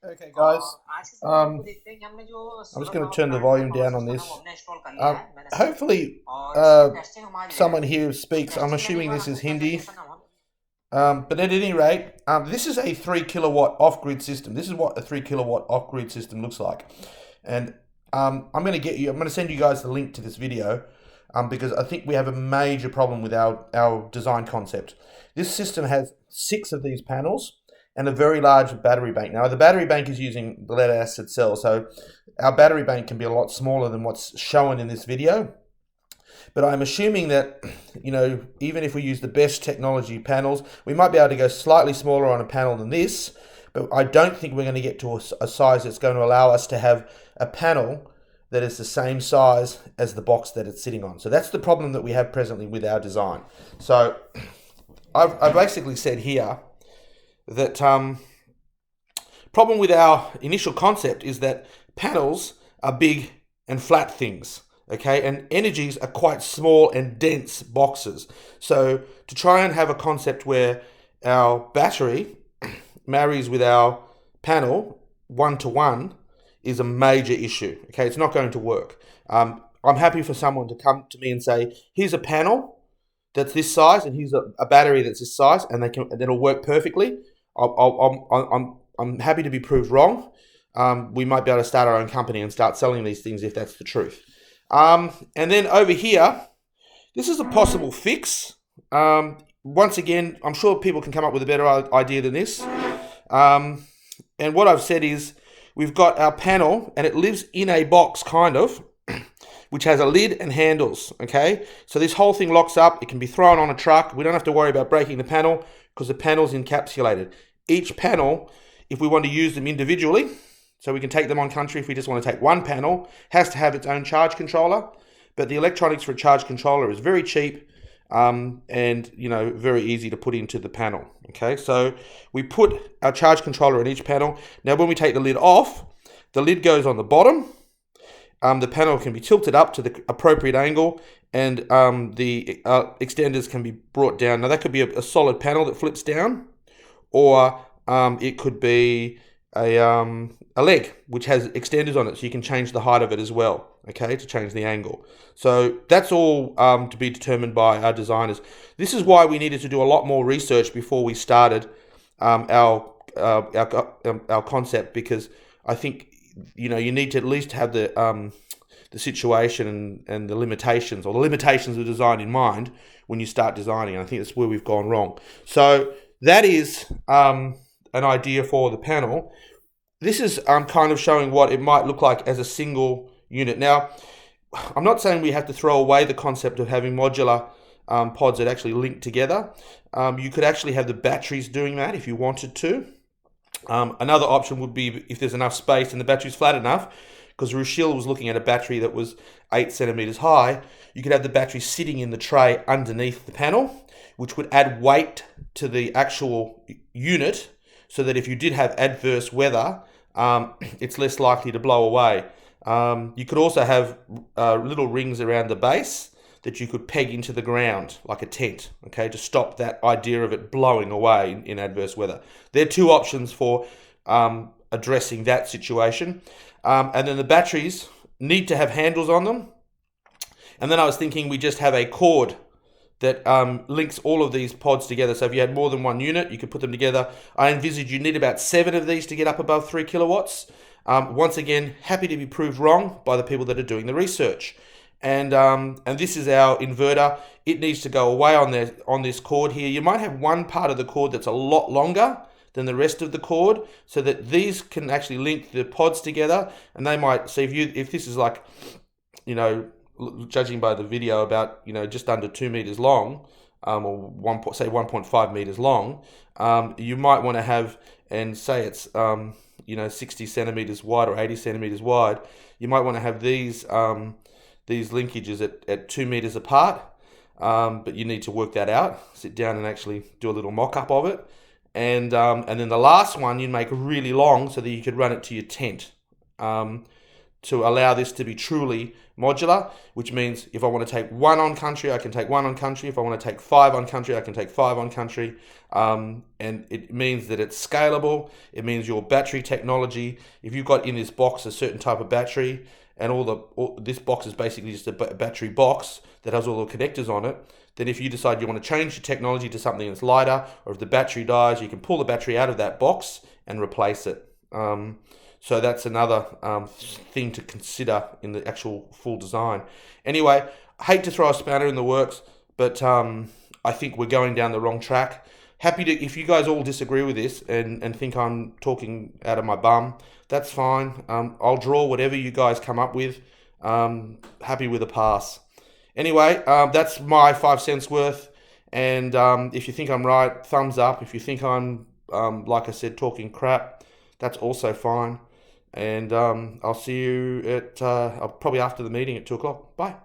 Okay, guys. Um, I'm just going to turn the volume down on this. Hopefully, someone here speaks. I'm assuming this is Hindi. But at any rate, this is a 3 kilowatt off-grid system. This is what a 3 kilowatt off-grid system looks like. And I'm going to send you guys the link to this video because I think we have a major problem with our design concept. This system has 6 of these panels and a very large battery bank. Now, the battery bank is using the lead acid cell, so our battery bank can be a lot smaller than what's shown in this video. But I'm assuming that, even if we use the best technology panels, we might be able to go slightly smaller on a panel than this, but I don't think we're going to get to a size that's going to allow us to have a panel that is the same size as the box that it's sitting on. So that's the problem that we have presently with our design. So I've basically said here that problem with our initial concept is that panels are big and flat things, okay, and energies are quite small and dense boxes. So to try and have a concept where our battery marries with our panel 1-to-1 is a major issue. Okay, it's not going to work. I'm happy for someone to come to me and say, here's a panel that's this size and here's a battery that's this size, and it'll work perfectly. I'm happy to be proved wrong. We might be able to start our own company and start selling these things if that's the truth. And then over here, this is a possible fix. Once again, I'm sure people can come up with a better idea than this. And what I've said is we've got our panel and it lives in a box kind of, which has a lid and handles, okay? So this whole thing locks up. It can be thrown on a truck. We don't have to worry about breaking the panel because the panel's encapsulated. Each panel, if we want to use them individually, so we can take them on country if we just want to take one panel, has to have its own charge controller. But the electronics for a charge controller is very cheap and very easy to put into the panel. Okay, so we put our charge controller in each panel. Now when we take the lid off, the lid goes on the bottom. The panel can be tilted up to the appropriate angle, and the extenders can be brought down. Now that could be a solid panel that flips down, or it could be a leg which has extenders on it, so you can change the height of it as well, okay, to change the angle. So that's all to be determined by our designers. This is why we needed to do a lot more research before we started our concept, because I think you need to at least have the situation and the limitations, or the limitations of design in mind when you start designing. And I think that's where we've gone wrong. So that is an idea for the panel. This is kind of showing what it might look like as a single unit. Now, I'm not saying we have to throw away the concept of having modular pods that actually link together. You could actually have the batteries doing that if you wanted to. Another option would be if there's enough space and the battery's flat enough, because Rushil was looking at a battery that was 8 centimeters high, you could have the battery sitting in the tray underneath the panel, which would add weight to the actual unit, so that if you did have adverse weather, it's less likely to blow away. You could also have little rings around the base that you could peg into the ground like a tent, okay, to stop that idea of it blowing away in adverse weather. There are 2 options for addressing that situation. And then the batteries need to have handles on them. And then I was thinking we just have a cord that links all of these pods together. So if you had more than one unit, you could put them together. I envisage you need about 7 of these to get up above 3 kilowatts. Once again, happy to be proved wrong by the people that are doing the research. And this is our inverter. It needs to go away on this cord here. You might have one part of the cord that's a lot longer than the rest of the cord, so that these can actually link the pods together. And they might, so if this is like, judging by the video, about just under 2 meters long, or 1.5 meters long, you might want to have, and say it's 60 centimeters wide or 80 centimeters wide, you might want to have these linkages at 2 meters apart, but you need to work that out. Sit down and actually do a little mock-up of it, and then the last one you make really long so that you could run it to your tent. to allow this to be truly modular, which means if I want to take one on country, I can take one on country. If I want to take 5 on country, I can take 5 on country. And it means that it's scalable. It means your battery technology, if you've got in this box a certain type of battery, and this box is basically just a battery box that has all the connectors on it, then if you decide you want to change the technology to something that's lighter, or if the battery dies, you can pull the battery out of that box and replace it. So that's another thing to consider in the actual full design. Anyway, I hate to throw a spanner in the works, but I think we're going down the wrong track. Happy to, if you guys all disagree with this and think I'm talking out of my bum, that's fine. I'll draw whatever you guys come up with. Happy with a pass. Anyway, that's my 5 cents worth. And if you think I'm right, thumbs up. If you think I'm, like I said, talking crap, that's also fine. And I'll see you at probably after the meeting at 2 o'clock. Bye.